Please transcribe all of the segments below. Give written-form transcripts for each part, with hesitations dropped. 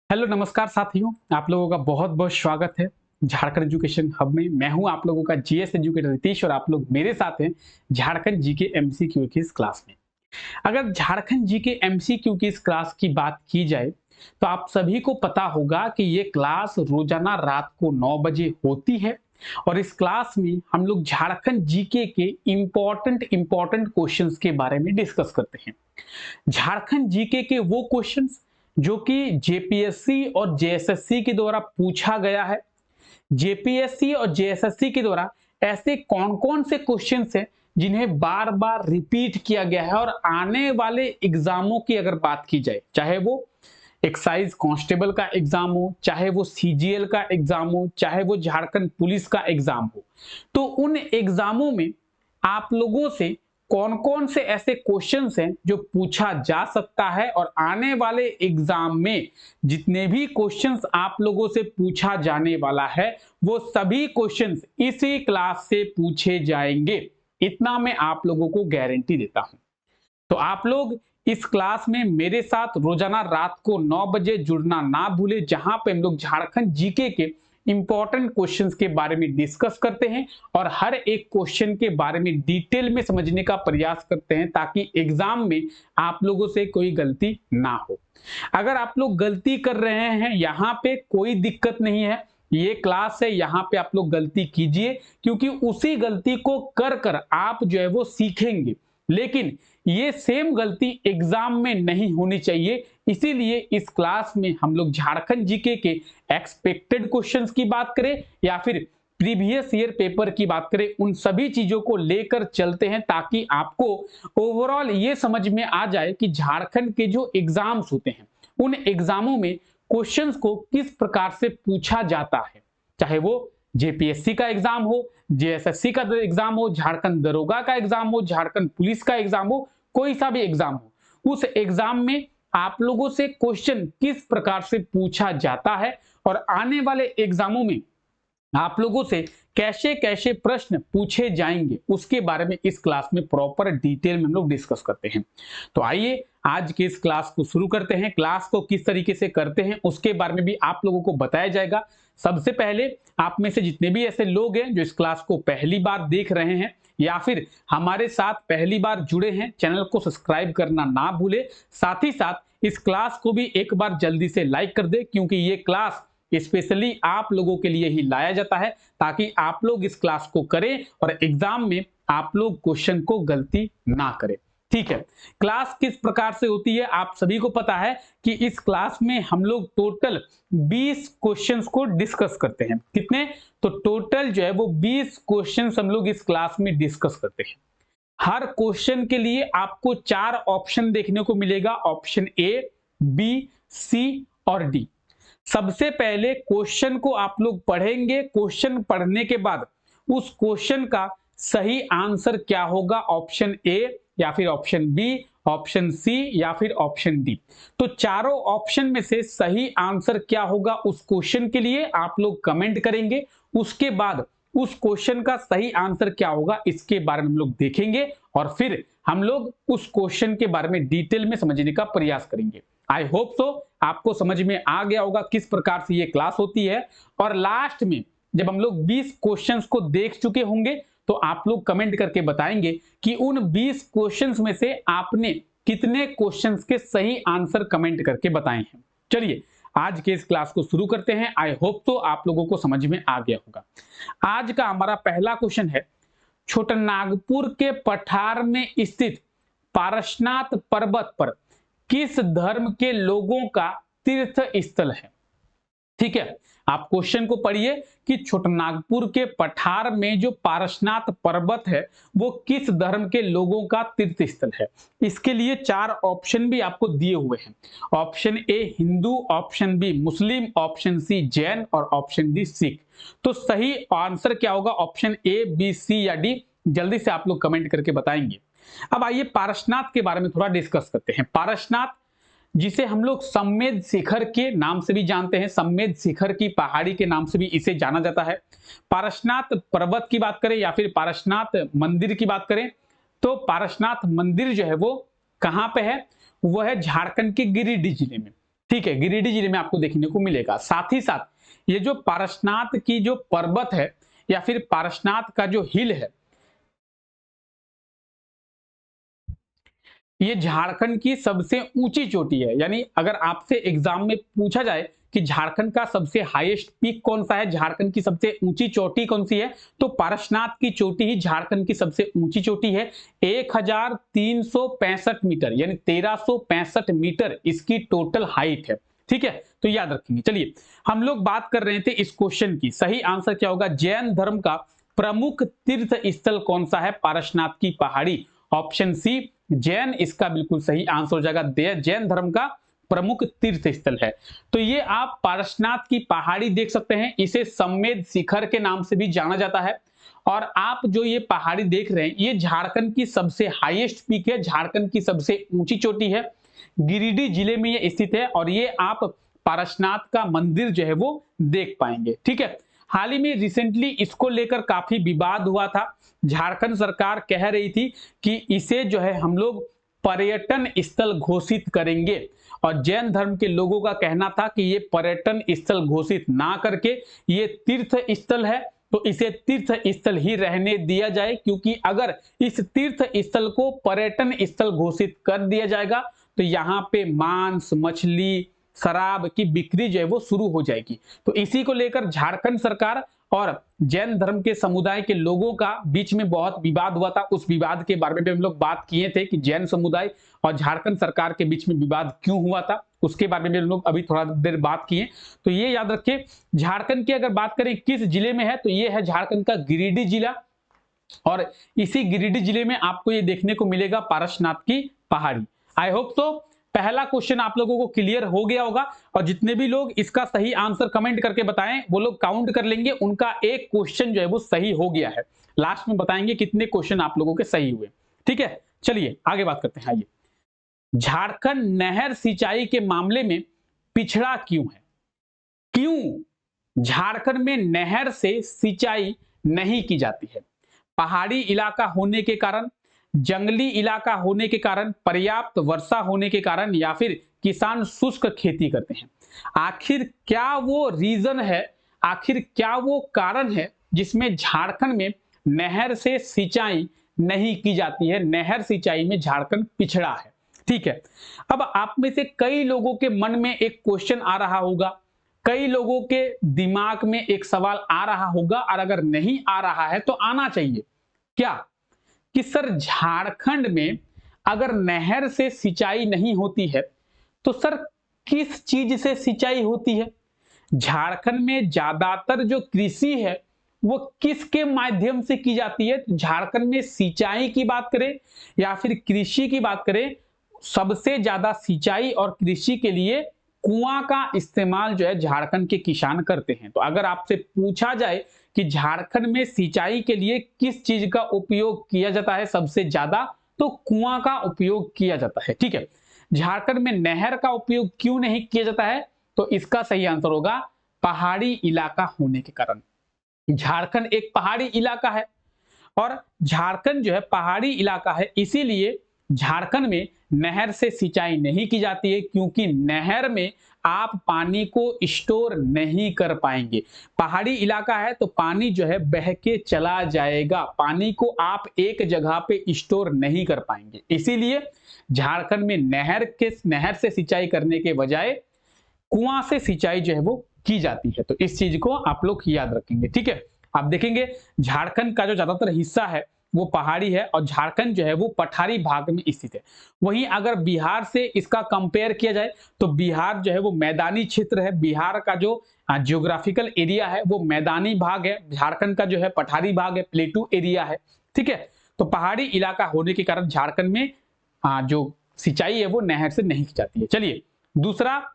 Hello नमस्कार साथियों, आप लोगों का बहुत बहुत स्वागत है झारखंड एजुकेशन हब में। मैं हूं आप लोगों का जीएस एजुकेटर रितीश और आप लोग मेरे साथ हैं झारखंड जीके एमसीक्यू की इस क्लास में। अगर झारखंड जीके एमसीक्यू की इस क्लास की बात की जाए तो आप सभी को पता होगा कि ये क्लास रोजाना रात को 9 बजे होती है और इस क्लास में हम लोग झारखंड जीके के इंपॉर्टेंट क्वेश्चंस के बारे में डिस्कस करते हैं। झारखंड जीके के वो क्वेश्चंस जो कि जेपीएससी और जेएसएससी के द्वारा पूछा गया है। जेपीएससी और जेएसएससी के द्वारा ऐसे कौन कौन से क्वेश्चंस हैं जिन्हें बार बार रिपीट किया गया है और आने वाले एग्जामों की अगर बात की जाए, चाहे वो एक्साइज कांस्टेबल का एग्जाम हो, चाहे वो सीजीएल का एग्जाम हो, चाहे वो झारखंड पुलिस का एग्जाम हो, तो उन एग्जामों में आप लोगों से कौन कौन से ऐसे क्वेश्चंस हैं जो पूछा जा सकता है और आने वाले एग्जाम में जितने भी क्वेश्चंस आप लोगों से पूछा जाने वाला है वो सभी क्वेश्चंस इसी क्लास से पूछे जाएंगे। इतना मैं आप लोगों को गारंटी देता हूं। तो आप लोग इस क्लास में मेरे साथ रोजाना रात को 9 बजे जुड़ना ना भूले, जहां पे हम लोग झारखंड जीके के इंपॉर्टेंट क्वेश्चंस के बारे में डिस्कस करते हैं और हर एक क्वेश्चन के बारे में डिटेल में समझने का प्रयास करते हैं ताकि एग्जाम में आप लोगों से कोई गलती ना हो। अगर आप लोग गलती कर रहे हैं यहाँ पे कोई दिक्कत नहीं है, ये क्लास है, यहाँ पे आप लोग गलती कीजिए क्योंकि उसी गलती को कर कर आप जो है वो सीखेंगे। लेकिन ये सेम गलती एग्जाम में नहीं होनी चाहिए, इसीलिए इस क्लास में हम लोग झारखंड जीके के एक्सपेक्टेड क्वेश्चंस की बात करें या फिर प्रीवियस ईयर पेपर की बात करें, उन सभी चीजों को लेकर चलते हैं ताकि आपको ओवरऑल ये समझ में आ जाए कि झारखंड के जो एग्जाम्स होते हैं उन एग्जामों में क्वेश्चंस को किस प्रकार से पूछा जाता है। चाहे वो जेपीएससी का एग्जाम हो, जेएसएससी का एग्जाम हो, झारखंड दरोगा का एग्जाम हो, झारखंड पुलिस का एग्जाम हो, कोई सा भी एग्जाम हो, उस एग्जाम में आप लोगों से क्वेश्चन किस प्रकार से पूछा जाता है और आने वाले एग्जामों में आप लोगों से कैसे कैसे प्रश्न पूछे जाएंगे उसके बारे में इस क्लास में प्रॉपर डिटेल में हम लोग डिस्कस करते हैं। तो आइए आज के इस क्लास को शुरू करते हैं। क्लास को किस तरीके से करते हैं उसके बारे में भी आप लोगों को बताया जाएगा। सबसे पहले आप में से जितने भी ऐसे लोग हैं जो इस क्लास को पहली बार देख रहे हैं या फिर हमारे साथ पहली बार जुड़े हैं, चैनल को सब्सक्राइब करना ना भूले। साथ ही साथ इस क्लास को भी एक बार जल्दी से लाइक कर दे क्योंकि ये क्लास स्पेशली आप लोगों के लिए ही लाया जाता है ताकि आप लोग इस क्लास को करें और एग्जाम में आप लोग क्वेश्चन को गलती ना करें। ठीक है, क्लास किस प्रकार से होती है आप सभी को पता है कि इस क्लास में हम लोग टोटल 20 क्वेश्चंस को डिस्कस करते हैं। कितने? तो टोटल जो है वो 20 क्वेश्चंस हम लोग इस क्लास में डिस्कस करते हैं। हर क्वेश्चन के लिए आपको 4 ऑप्शन देखने को मिलेगा, ऑप्शन ए, बी, सी और डी। सबसे पहले क्वेश्चन को आप लोग पढ़ेंगे, क्वेश्चन पढ़ने के बाद उस क्वेश्चन का सही आंसर क्या होगा, ऑप्शन ए या फिर ऑप्शन बी, ऑप्शन सी या फिर ऑप्शन डी। तो चारों ऑप्शन में से सही आंसर क्या होगा उस क्वेश्चन के लिए आप लोग कमेंट करेंगे। उसके बाद उस क्वेश्चन का सही आंसर क्या होगा इसके बारे में हम लोग देखेंगे और फिर हम लोग उस क्वेश्चन के बारे में डिटेल में समझने का प्रयास करेंगे। आई होप सो आपको समझ में आ गया होगा किस प्रकार से ये क्लास होती है। और लास्ट में जब हम लोग 20 क्वेश्चंस को देख चुके होंगे तो आप लोग कमेंट करके बताएंगे कि उन 20 क्वेश्चंस में से आपने कितने क्वेश्चंस के सही आंसर कमेंट करके बताए हैं। चलिए आज के इस क्लास को शुरू करते हैं। आई होप तो आप लोगों को समझ में आ गया होगा। आज का हमारा पहला क्वेश्चन है, छोटानागपुर के पठार में स्थित पारसनाथ पर्वत पर किस धर्म के लोगों का तीर्थ स्थल है। ठीक है, आप क्वेश्चन को पढ़िए कि छोटानागपुर के पठार में जो पारसनाथ पर्वत है वो किस धर्म के लोगों का तीर्थ स्थल है। इसके लिए 4 ऑप्शन भी आपको दिए हुए हैं। Option A Hindu, option B Muslim, option C Jain और ऑप्शन डी सिख। तो सही आंसर क्या होगा, ऑप्शन ए, बी, सी या डी? जल्दी से आप लोग कमेंट करके बताएंगे। अब आइए पारसनाथ के बारे में थोड़ा डिस्कस करते हैं। पारसनाथ जिसे हम लोग सम्मेद शिखर के नाम से भी जानते हैं, सम्मेद शिखर की पहाड़ी के नाम से भी इसे जाना जाता है। पारसनाथ पर्वत की बात करें या फिर पारसनाथ मंदिर की बात करें तो पारसनाथ मंदिर जो है वो कहां पे है, वो है झारखंड के गिरिडीह जिले में। ठीक है, गिरिडीह जिले में आपको देखने को मिलेगा। साथ ही साथ ये जो पारसनाथ की जो पर्वत है या फिर पारसनाथ का जो हिल है, ये झारखंड की सबसे ऊंची चोटी है। यानी अगर आपसे एग्जाम में पूछा जाए कि झारखंड का सबसे हाईएस्ट पीक कौन सा है, झारखंड की सबसे ऊंची चोटी कौन सी है, तो पारसनाथ की चोटी ही झारखंड की सबसे ऊंची चोटी है। 1365 मीटर यानी 1365 मीटर इसकी टोटल हाइट है। ठीक है, तो याद रखेंगे। चलिए, हम लोग बात कर रहे थे इस क्वेश्चन की, सही आंसर क्या होगा? जैन धर्म का प्रमुख तीर्थ स्थल कौन सा है? पारसनाथ की पहाड़ी। ऑप्शन सी जैन इसका बिल्कुल सही आंसर हो जाएगा। जैन धर्म का प्रमुख तीर्थ स्थल है। तो ये आप पारसनाथ की पहाड़ी देख सकते हैं, इसे सम्मेद शिखर के नाम से भी जाना जाता है। और आप जो ये पहाड़ी देख रहे हैं, ये झारखंड की सबसे हाईएस्ट पीक है, झारखंड की सबसे ऊंची चोटी है। गिरिडीह जिले में ये स्थित है और ये आप पारसनाथ का मंदिर जो है वो देख पाएंगे। ठीक है, हाल ही में रिसेंटली इसको लेकर काफी विवाद हुआ था। झारखंड सरकार कह रही थी कि इसे जो है हम लोग पर्यटन स्थल घोषित करेंगे, और जैन धर्म के लोगों का कहना था कि ये पर्यटन स्थल घोषित ना करके ये तीर्थ स्थल है, तो इसे तीर्थ स्थल ही रहने दिया जाए, क्योंकि अगर इस तीर्थ स्थल को पर्यटन स्थल घोषित कर दिया जाएगा तो यहाँ पे मांस, मछली, शराब की बिक्री जो है वो शुरू हो जाएगी। तो इसी को लेकर झारखंड सरकार और जैन धर्म के समुदाय के लोगों का बीच में बहुत विवाद हुआ था। उस विवाद के बारे में भी हम लोग बात किए थे कि जैन समुदाय और झारखंड सरकार के बीच में विवाद क्यों हुआ था, उसके बारे में हम लोग अभी थोड़ा देर बात किए। तो ये याद रखिए, झारखंड की अगर बात करें किस जिले में है, तो ये है झारखंड का गिरिडीह जिला, और इसी गिरिडीह जिले में आपको ये देखने को मिलेगा पारसनाथ की पहाड़ी। आई होप तो पहला क्वेश्चन आप लोगों को क्लियर हो गया होगा, और जितने भी लोग इसका सही आंसर कमेंट करके बताएं वो लोग काउंट कर लेंगे, उनका एक क्वेश्चन जो है वो सही हो गया है। लास्ट में बताएंगे कितने क्वेश्चन आप लोगों के सही हुए। ठीक है, चलिए आगे बात करते हैं। आइए, झारखंड नहर सिंचाई के मामले में पिछड़ा क्यों है? क्यों झारखंड में नहर से सिंचाई नहीं की जाती है? पहाड़ी इलाका होने के कारण, जंगली इलाका होने के कारण, पर्याप्त वर्षा होने के कारण, या फिर किसान शुष्क खेती करते हैं? आखिर क्या वो रीजन है, आखिर क्या वो कारण है जिसमें झारखंड में नहर से सिंचाई नहीं की जाती है? नहर सिंचाई में झारखंड पिछड़ा है। ठीक है, अब आप में से कई लोगों के मन में एक क्वेश्चन आ रहा होगा, कई लोगों के दिमाग में एक सवाल आ रहा होगा, और अगर नहीं आ रहा है तो आना चाहिए, क्या कि सर झारखंड में अगर नहर से सिंचाई नहीं होती है तो सर किस चीज से सिंचाई होती है? झारखंड में ज्यादातर जो कृषि है वो किसके माध्यम से की जाती है? झारखंड में सिंचाई की बात करें या फिर कृषि की बात करें, सबसे ज्यादा सिंचाई और कृषि के लिए कुआं का इस्तेमाल जो है झारखंड के किसान करते हैं। तो अगर आपसे पूछा जाए कि झारखंड में सिंचाई के लिए किस चीज का उपयोग किया जाता है सबसे ज्यादा, तो कुआं का उपयोग किया जाता है। ठीक है, झारखंड में नहर का उपयोग क्यों नहीं किया जाता है? तो इसका सही आंसर होगा पहाड़ी इलाका होने के कारण। झारखंड एक पहाड़ी इलाका है, और झारखंड जो है पहाड़ी इलाका है, इसीलिए झारखंड में नहर से सिंचाई नहीं की जाती है, क्योंकि नहर में आप पानी को स्टोर नहीं कर पाएंगे। पहाड़ी इलाका है तो पानी जो है बह के चला जाएगा, पानी को आप एक जगह पे स्टोर नहीं कर पाएंगे। इसीलिए झारखंड में नहर से सिंचाई करने के बजाय कुआं से सिंचाई जो है वो की जाती है। तो इस चीज को आप लोग याद रखेंगे। ठीक है, आप देखेंगे झारखंड का जो ज्यादातर हिस्सा है वो पहाड़ी है, और झारखंड जो है वो पठारी भाग में स्थित है। वहीं अगर बिहार से इसका कंपेयर किया जाए तो बिहार जो है वो मैदानी क्षेत्र है, बिहार का जो जियोग्राफिकल एरिया है वो मैदानी भाग है, झारखंड का जो है पठारी भाग है, प्लेटू एरिया है। ठीक है, तो पहाड़ी इलाका होने के कारण झारखंड में जो सिंचाई है वो नहर से नहीं की जाती है। चलिए, दूसरा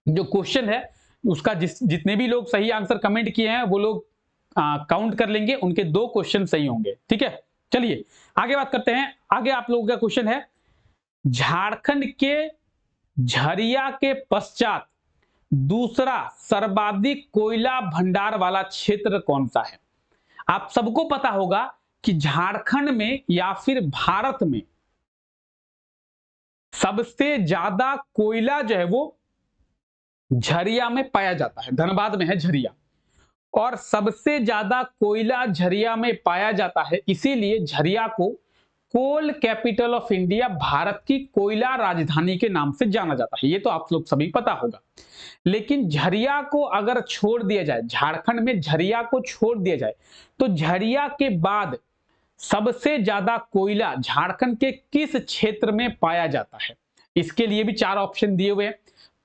जो क्वेश्चन है उसका जितने भी लोग सही आंसर कमेंट किए हैं वो लोग काउंट कर लेंगे, उनके 2 क्वेश्चन सही होंगे। ठीक है, चलिए आगे बात करते हैं। आगे आप लोगों का क्वेश्चन है, झारखंड के झरिया के पश्चात दूसरा सर्वाधिक कोयला भंडार वाला क्षेत्र कौन सा है? आप सबको पता होगा कि झारखंड में या फिर भारत में सबसे ज्यादा कोयला जो है वो झरिया में पाया जाता है, धनबाद में है झरिया, और सबसे ज्यादा कोयला झरिया में पाया जाता है, इसीलिए झरिया को कोल कैपिटल ऑफ इंडिया, भारत की कोयला राजधानी के नाम से जाना जाता है। ये तो आप लोग सभी पता होगा। लेकिन झरिया को अगर छोड़ दिया जाए, झारखंड में झरिया को छोड़ दिया जाए, तो झरिया के बाद सबसे ज्यादा कोयला झारखंड के किस क्षेत्र में पाया जाता है? इसके लिए भी 4 ऑप्शन दिए हुए हैं।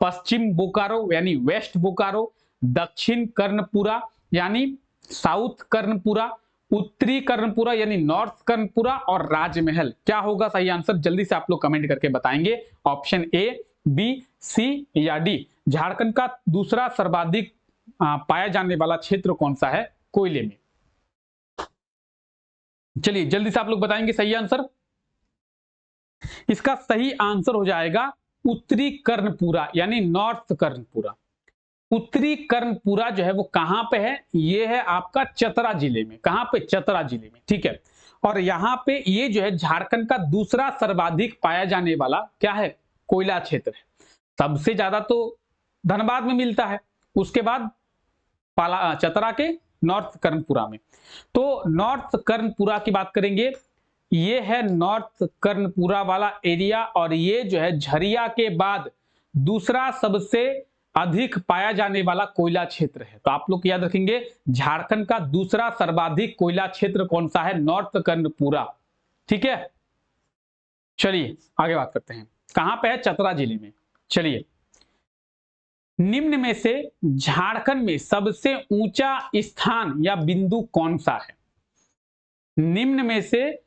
पश्चिम बोकारो यानी वेस्ट बोकारो, दक्षिण कर्णपुरा यानी साउथ कर्णपुरा, उत्तरी कर्णपुरा यानी नॉर्थ कर्णपुरा, और राजमहल। क्या होगा सही आंसर? जल्दी से आप लोग कमेंट करके बताएंगे। ऑप्शन ए, बी, सी या डी। झारखंड का दूसरा सर्वाधिक पाया जाने वाला क्षेत्र कौन सा है कोयले में? चलिए जल्दी से आप लोग बताएंगे सही आंसर। इसका सही आंसर हो जाएगा उत्तरी कर्णपुरा यानी नॉर्थ कर्णपुरा। उत्तरी कर्णपुरा जो है वो कहां पे है? ये है आपका चतरा जिले में। कहां पे? चतरा जिले में, ठीक है। और यहां पे ये जो है झारखंड का दूसरा सर्वाधिक पाया जाने वाला क्या है? कोयला क्षेत्र है। सबसे ज्यादा तो धनबाद में मिलता है, उसके बाद चतरा के नॉर्थ कर्णपुरा में। तो नॉर्थ कर्णपुरा की बात करेंगे, ये है नॉर्थ कर्णपुरा वाला एरिया, और ये जो है झरिया के बाद दूसरा सबसे अधिक पाया जाने वाला कोयला क्षेत्र है। तो आप लोग याद रखेंगे झारखंड का दूसरा सर्वाधिक कोयला क्षेत्र कौन सा है? नॉर्थ कर्णपुरा, ठीक है। चलिए आगे बात करते हैं। कहां पे है? चतरा जिले में। चलिए, निम्न में से झारखंड में सबसे ऊंचा स्थान या बिंदु कौन सा है? निम्न में से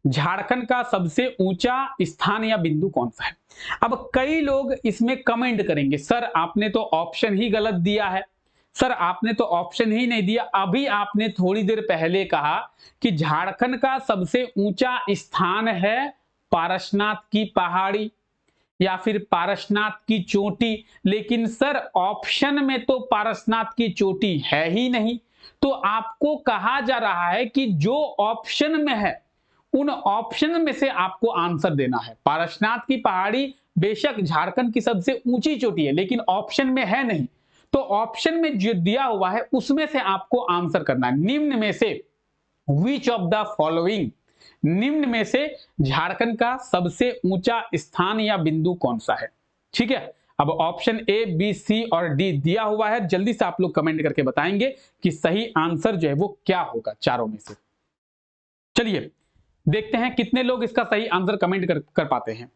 झारखंड का सबसे ऊंचा स्थान या बिंदु कौन सा है? अब कई लोग इसमें कमेंट करेंगे, सर आपने तो ऑप्शन ही गलत दिया है, सर आपने तो ऑप्शन ही नहीं दिया। अभी आपने थोड़ी देर पहले कहा कि झारखंड का सबसे ऊंचा स्थान है पारसनाथ की पहाड़ी या फिर पारसनाथ की चोटी, लेकिन सर ऑप्शन में तो पारसनाथ की चोटी है ही नहीं। तो आपको कहा जा रहा है कि जो ऑप्शन में है उन ऑप्शन में से आपको आंसर देना है। पारसनाथ की पहाड़ी बेशक झारखंड की सबसे ऊंची चोटी है, लेकिन ऑप्शन में है नहीं। तो ऑप्शन में जो दिया हुआ है उसमें से आपको आंसर करना है। निम्न में से विच ऑफ द फॉलोइंग, निम्न में से झारखंड का सबसे ऊंचा स्थान या बिंदु कौन सा है? ठीक है। अब ऑप्शन ए, बी, सी और डी दिया हुआ है। जल्दी से आप लोग कमेंट करके बताएंगे कि सही आंसर जो है वो क्या होगा चारों में से। चलिए देखते हैं कितने लोग इसका सही आंसर कमेंट कर पाते हैं।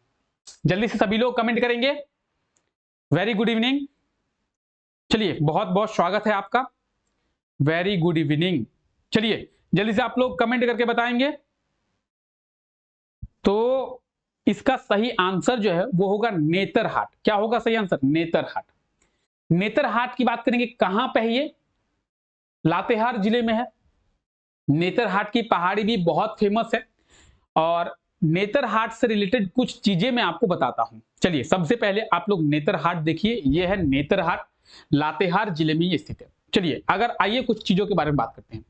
जल्दी से सभी लोग कमेंट करेंगे। Very good evening. चलिए बहुत बहुत स्वागत है आपका। Very good evening. चलिए जल्दी से आप लोग कमेंट करके बताएंगे। तो इसका सही आंसर जो है वो होगा नेतरहाट। क्या होगा सही आंसर? नेतरहाट। नेतरहाट की बात करेंगे, कहां पे है ये? लातेहार जिले में है। नेतरहाट की पहाड़ी भी बहुत फेमस है, और नेतरहाट से रिलेटेड कुछ चीजें मैं आपको बताता हूं। चलिए सबसे पहले आप लोग नेतरहाट देखिए, ये है नेतरहाट, लातेहार जिले में ये स्थित है। चलिए अगर आइए कुछ चीजों के बारे में बात करते हैं।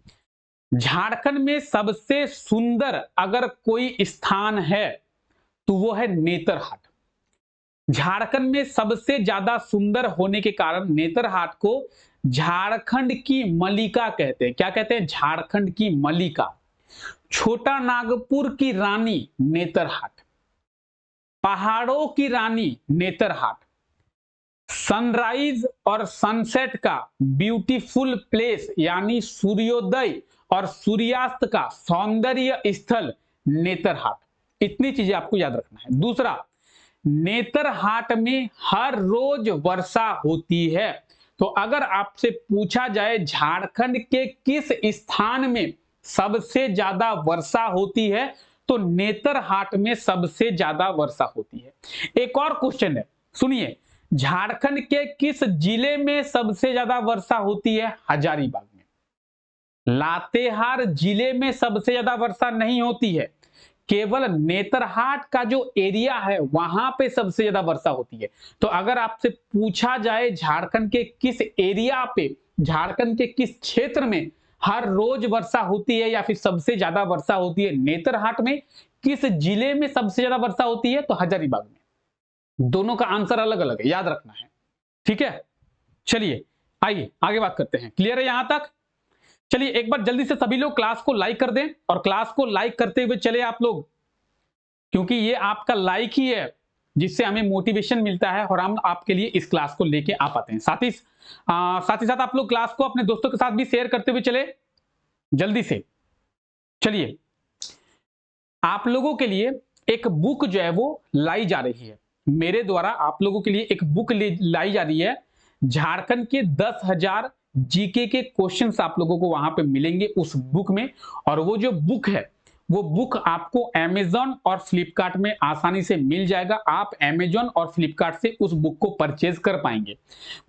झारखंड में सबसे सुंदर अगर कोई स्थान है तो वो है नेतरहाट। झारखंड में सबसे ज्यादा सुंदर होने के कारण नेतरहाट को झारखंड की मलिका कहते हैं। क्या कहते हैं? झारखंड की मलिका। छोटा नागपुर की रानी नेतरहाट, पहाड़ों की रानी नेतरहाट, सनराइज और सनसेट का ब्यूटीफुल प्लेस यानी सूर्योदय और सूर्यास्त का सौंदर्य स्थल नेतरहाट। इतनी चीजें आपको याद रखना है। दूसरा, नेतरहाट में हर रोज वर्षा होती है। तो अगर आपसे पूछा जाए झारखंड के किस स्थान में सबसे ज्यादा वर्षा होती है, तो नेतरहाट में सबसे ज्यादा वर्षा होती है। एक और क्वेश्चन है, सुनिए, झारखंड के किस जिले में सबसे ज्यादा वर्षा होती है? हजारीबाग में। लातेहार जिले में सबसे ज्यादा वर्षा नहीं होती है, केवल नेतरहाट का जो एरिया है वहां पे सबसे ज्यादा वर्षा होती है। तो अगर आपसे पूछा जाए झारखंड के किस एरिया पे, झारखंड के किस क्षेत्र में हर रोज वर्षा होती है या फिर सबसे ज्यादा वर्षा होती है, नेतरहाट में, किस जिले में सबसे ज्यादा वर्षा होती है, तो हजारीबाग में। दोनों का आंसर अलग अलग है, याद रखना है, ठीक है। चलिए आइए आगे बात करते हैं। क्लियर है यहां तक? चलिए एक बार जल्दी से सभी लोग क्लास को लाइक कर दें और क्लास को लाइक करते हुए चले आप लोग, क्योंकि ये आपका लाइक ही है जिससे हमें मोटिवेशन मिलता है और हम आपके लिए इस क्लास को लेके आ पाते हैं। साथ ही साथ आप लोग क्लास को अपने दोस्तों के साथ भी शेयर करते हुए चले जल्दी से। चलिए आप लोगों के लिए एक बुक जो है वो लाई जा रही है, मेरे द्वारा आप लोगों के लिए एक बुक लाई जा रही है। झारखंड के 10,000 जीके के क्वेश्चंस आप लोगों को वहां पे मिलेंगे उस बुक में। और वो जो बुक है वो बुक आपको अमेजॉन और फ्लिपकार्ट में आसानी से मिल जाएगा। आप अमेजॉन और फ्लिपकार्ट से उस बुक को परचेज कर पाएंगे।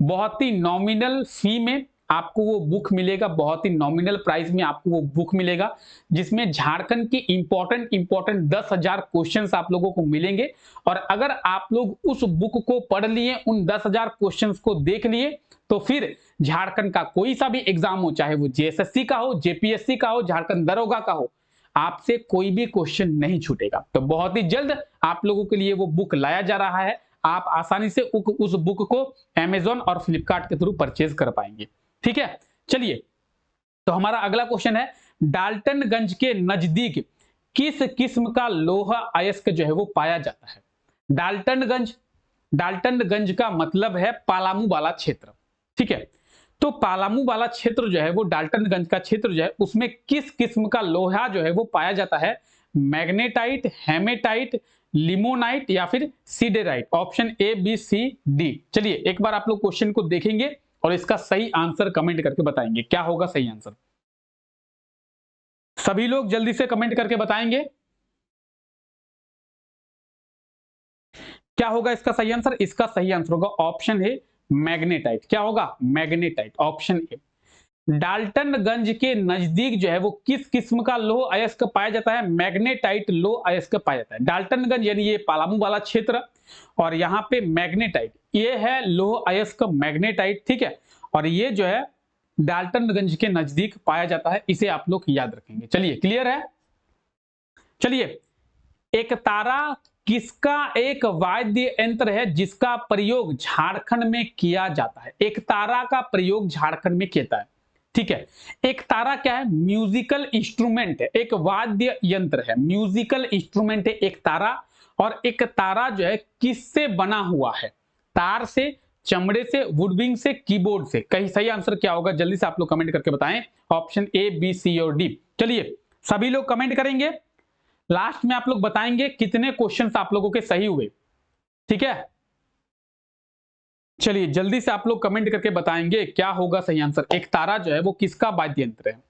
बहुत ही नॉमिनल फी में आपको वो बुक मिलेगा, बहुत ही नॉमिनल प्राइस में आपको वो बुक मिलेगा, जिसमें झारखंड के इंपॉर्टेंट 10,000 क्वेश्चंस आप लोगों को मिलेंगे। और अगर आप लोग उस बुक को पढ़ लिए, उन 10,000 क्वेश्चंस को देख लिए, तो फिर झारखंड का कोई सा भी एग्जाम हो, चाहे वो जेएसएससी का हो, जेपीएससी का हो, झारखंड दरोगा का हो, आपसे कोई भी क्वेश्चन नहीं छूटेगा। तो बहुत ही जल्द आप लोगों के लिए वो बुक लाया जा रहा है। आप आसानी से उस बुक को अमेजॉन और फ्लिपकार्ट के थ्रू परचेज कर पाएंगे। ठीक है, चलिए तो हमारा अगला क्वेश्चन है, डाल्टनगंज के नजदीक किस किस्म का लोहा अयस्क जो है वो पाया जाता है? डाल्टनगंज का मतलब है पालामू वाला क्षेत्र। ठीक है, तो पालामू वाला क्षेत्र जो है वो डाल्टनगंज का क्षेत्र जो है उसमें किस किस्म का लोहा जो है वो पाया जाता है? मैग्नेटाइट, हेमेटाइट, लिमोनाइट या फिर siderite. Option A B C D. चलिए एक बार आप लोग क्वेश्चन को देखेंगे और इसका सही आंसर कमेंट करके बताएंगे क्या होगा सही आंसर। सभी लोग जल्दी से कमेंट करके बताएंगे क्या होगा इसका सही आंसर। इसका सही आंसर होगा ऑप्शन है मैग्नेटाइट। क्या होगा? Magnetite, option A. डाल्टनगंज के नजदीक जो है वो किस किस्म का लोह अयस्क पाया जाता है? मैग्नेटाइट लोह अयस्क पाया जाता है। डाल्टनगंज यानी ये पालामू वाला क्षेत्र, और यहाँ पे मैग्नेटाइट, ये है लोह अयस्क मैग्नेटाइट। ठीक है, और ये जो है डाल्टनगंज के नजदीक पाया जाता है, इसे आप लोग याद रखेंगे। चलिए क्लियर है? चलिए, एक तारा किसका एक वाद्य यंत्र है जिसका प्रयोग झारखंड में किया जाता है? एक तारा का प्रयोग झारखंड में किया है। ठीक है, एक तारा क्या है? म्यूजिकल इंस्ट्रूमेंट है, एक वाद्य यंत्र है, म्यूजिकल इंस्ट्रूमेंट है एक तारा। और एक तारा जो है किससे बना हुआ है? तार से, चमड़े से, वुडविंग से, कीबोर्ड से। कहीं सही आंसर क्या होगा? जल्दी से आप लोग कमेंट करके बताएं। ऑप्शन ए बी सी और डी। चलिए सभी लोग कमेंट करेंगे, लास्ट में आप लोग बताएंगे कितने क्वेश्चंस आप लोगों के सही हुए। ठीक है, चलिए जल्दी से आप लोग कमेंट करके बताएंगे क्या होगा सही आंसर। एक तारा जो है वो किसका वाद्य यंत्र है?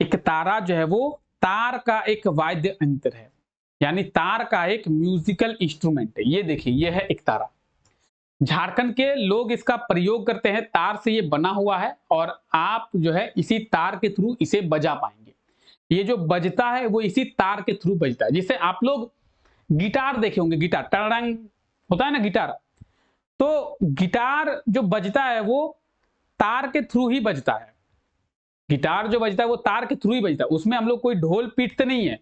एक तारा जो है वो तार का एक वाद्य यंत्र है, यानी तार का एक म्यूजिकल इंस्ट्रूमेंट है। ये देखिए, ये है एक तारा। झारखंड के लोग इसका प्रयोग करते हैं, तार से ये बना हुआ है और आप जो है इसी तार के थ्रू इसे बजा पाएंगे। ये जो बजता है वो इसी तार के थ्रू बजता है। जिसे आप लोग गिटार देखे होंगे, गिटार टरंग होता है ना गिटार, तो गिटार जो बजता है वो तार के थ्रू ही बजता है। गिटार जो बजता है वो तार के थ्रू ही बजता है, उसमें हम लोग कोई ढोल पीटते नहीं है,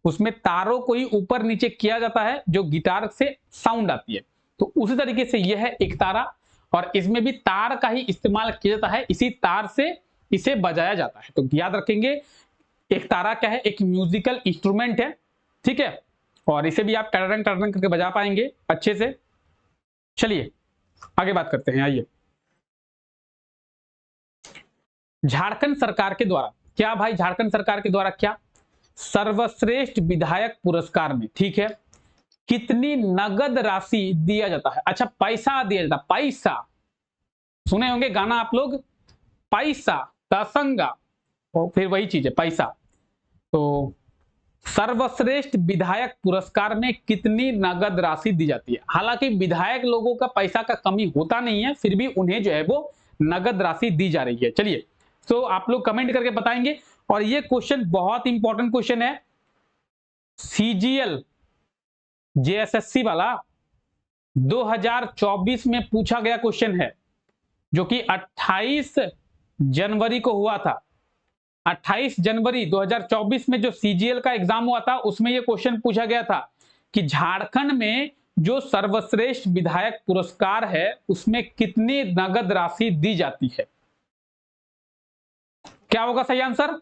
उसमें तारों को ही ऊपर नीचे किया जाता है जो गिटार से साउंड आती है। तो उसी तरीके से यह है एक तारा, और इसमें भी तार का ही इस्तेमाल किया जाता है, इसी तार से इसे बजाया जाता है। तो याद रखेंगे, एक तारा क्या है? एक म्यूजिकल इंस्ट्रूमेंट है। ठीक है, और इसे भी आप टररंग टररंग करके बजा पाएंगे अच्छे से। चलिए आगे बात करते हैं। आइए, झारखंड सरकार के द्वारा क्या भाई, झारखंड सरकार के द्वारा क्या सर्वश्रेष्ठ विधायक पुरस्कार में, ठीक है, कितनी नगद राशि दिया जाता है? अच्छा, पैसा दिया जाता है, पैसा सुने होंगे गाना आप लोग, पैसा तसंगा, और फिर वही चीज है पैसा। तो सर्वश्रेष्ठ विधायक पुरस्कार में कितनी नगद राशि दी जाती है? हालांकि विधायक लोगों का पैसा का कमी होता नहीं है, फिर भी उन्हें जो है वो नगद राशि दी जा रही है। चलिए, तो आप लोग कमेंट करके बताएंगे। और ये क्वेश्चन बहुत इंपॉर्टेंट क्वेश्चन है, सीजीएल जेएसएससी वाला 2024 में पूछा गया क्वेश्चन है, जो कि 28 जनवरी को हुआ था। 28 जनवरी 2024 में जो सीजीएल का एग्जाम हुआ था उसमें यह क्वेश्चन पूछा गया था कि झारखंड में जो सर्वश्रेष्ठ विधायक पुरस्कार है उसमें कितनी नगद राशि दी जाती है? क्या होगा सही आंसर?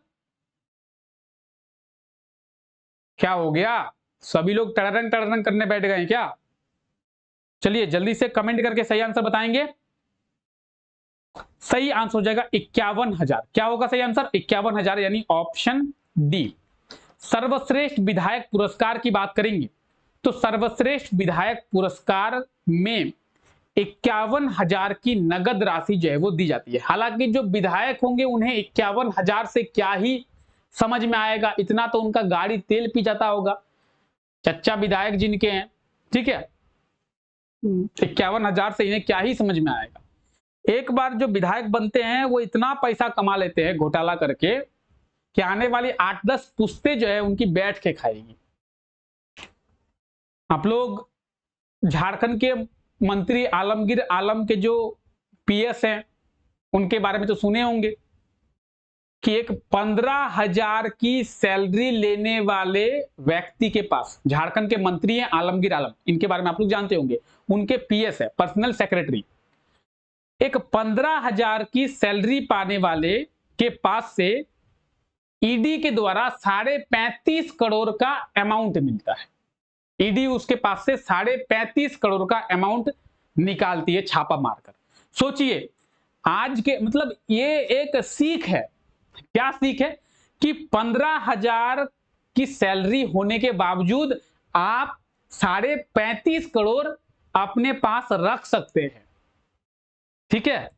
क्या हो गया? सभी लोग टड़रंग टड़रंग करने बैठ गए हैं क्या? चलिए जल्दी से कमेंट करके सही आंसर बताएंगे। सही आंसर हो जाएगा 51,000। क्या होगा सही आंसर? 51,000 यानी ऑप्शन डी। सर्वश्रेष्ठ विधायक पुरस्कार की बात करेंगे तो सर्वश्रेष्ठ विधायक पुरस्कार में 51,000 की नगद राशि जो है वो दी जाती है। हालांकि जो विधायक होंगे उन्हें 51,000 से क्या ही समझ में आएगा, इतना तो उनका गाड़ी तेल पी जाता होगा, चच्चा विधायक जिनके हैं, ठीक है। 51,000 से इन्हें क्या ही समझ में आएगा। एक बार जो विधायक बनते हैं वो इतना पैसा कमा लेते हैं घोटाला करके कि आने वाली 8-10 पुश्तें जो है उनकी बैठ के खाएगी। आप लोग झारखंड के मंत्री आलमगीर आलम के जो पीएस हैं उनके बारे में तो सुने होंगे कि एक 15,000 की सैलरी लेने वाले व्यक्ति के पास, झारखंड के मंत्री हैं आलमगीर आलम, इनके बारे में आप लोग जानते होंगे, उनके पीएस है पर्सनल सेक्रेटरी, एक 15,000 की सैलरी पाने वाले के पास से ईडी के द्वारा 35.5 करोड़ का अमाउंट मिलता है। ईडी उसके पास से 35.5 करोड़ का अमाउंट निकालती है छापा मारकर। सोचिए आज के मतलब ये एक सीख है। क्या सीख है? कि 15,000 की सैलरी होने के बावजूद आप 35.5 करोड़ अपने पास रख सकते हैं। ठीक है,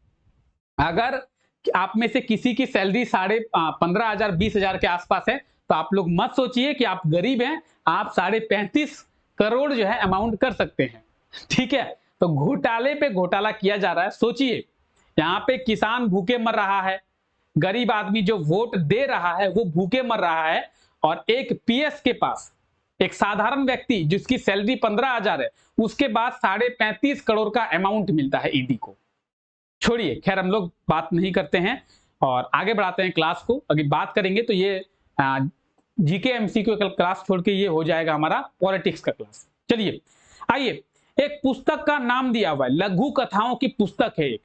अगर आप में से किसी की सैलरी 15,500 20,000 के आसपास है तो आप लोग मत सोचिए कि आप गरीब हैं, आप 35.5 करोड़ जो है अमाउंट कर सकते हैं। ठीक है, तो घोटाले पे घोटाला किया जा रहा है। सोचिए यहाँ पे किसान भूखे मर रहा है, गरीब आदमी जो वोट दे रहा है वो भूखे मर रहा है, और एक पीएस के पास, एक साधारण व्यक्ति जिसकी सैलरी 15,000 है, उसके बाद 35.5 करोड़ का अमाउंट मिलता है ईडी को। छोड़िए, खैर हम लोग बात नहीं करते हैं और आगे बढ़ाते हैं क्लास को। अगर बात करेंगे तो ये जीके एमसीक्यू क्लास छोड़ के ये हो जाएगा हमारा पॉलिटिक्स का क्लास। चलिए आइए, एक पुस्तक का नाम दिया हुआ है, लघु कथाओं की पुस्तक है एक।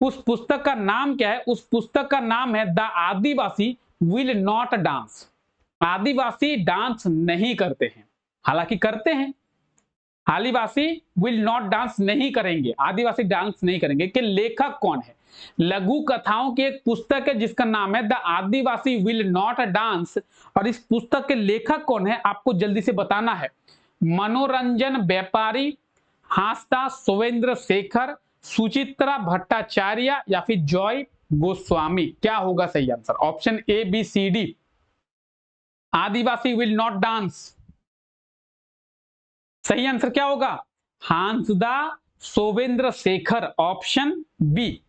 उस पुस्तक का नाम क्या है? उस पुस्तक का नाम है the Adivasi will not dance. Adivasi dance नहीं करते हैं, हालांकि करते हैं। आदिवासी विल नॉट डांस नहीं करेंगे, आदिवासी डांस नहीं करेंगे। कि लेखक कौन है? लघु कथाओं की एक पुस्तक है जिसका नाम है the Adivasi will not dance, और इस पुस्तक के लेखक कौन है आपको जल्दी से बताना है। मनोरंजन व्यापारी, हांसदा सुवेंद्र शेखर, सुचित्रा भट्टाचार्य या फिर जॉय गोस्वामी। क्या होगा सही answer? Option A B C D. Adivasi will not dance, सही आंसर क्या होगा? Hansda Sowvendra Shekhar, option B.